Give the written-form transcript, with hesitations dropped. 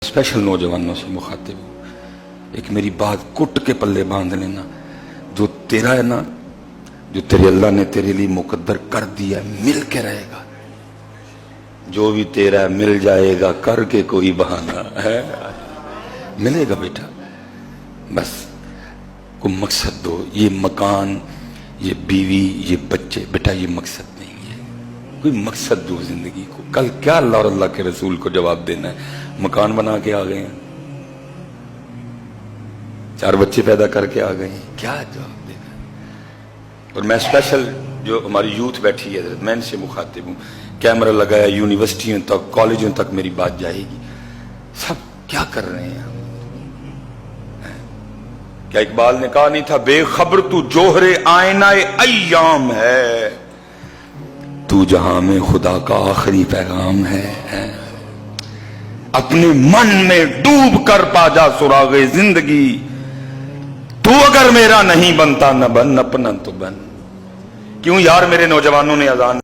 Special नौजवानों से मुखातिब हूं, एक मेरी बात कुट के पल्ले बांध लेना, जो तेरा है ना, जो तेरे अल्लाह ने तेरे लिए मुकद्दर कर दिया मिल के रहेगा, जो भी तेरा है मिल जाएगा, करके कोई बहाना है मिलेगा बेटा। बस को मकसद दो, ये मकान, ये बीवी, ये बच्चे, बेटा ये मकसद नहीं है, कोई मकसद दो जिंदगी को। कल क्या अल्लाह और अल्लाह के रसूल को जवाब देना है? मकान बना के आ गए हैं, 4 बच्चे पैदा करके आ गए हैं, क्या जवाब देना? और मैं स्पेशल जो हमारी यूथ बैठी है मैं इनसे मुखातिब हूँ, कैमरा लगाया, यूनिवर्सिटियों तक, कॉलेजों तक मेरी बात जाएगी। सब क्या कर रहे हैं? क्या इकबाल ने कहा नहीं था, बेखबर तू जोहरे आईना अय्याम है, तू जहां में खुदा का आखिरी पैगाम है। अपने मन में डूब कर पा जा सुरागे जिंदगी, तू अगर मेरा नहीं बनता न बन, अपना तो बन। क्यों यार मेरे नौजवानों ने अजान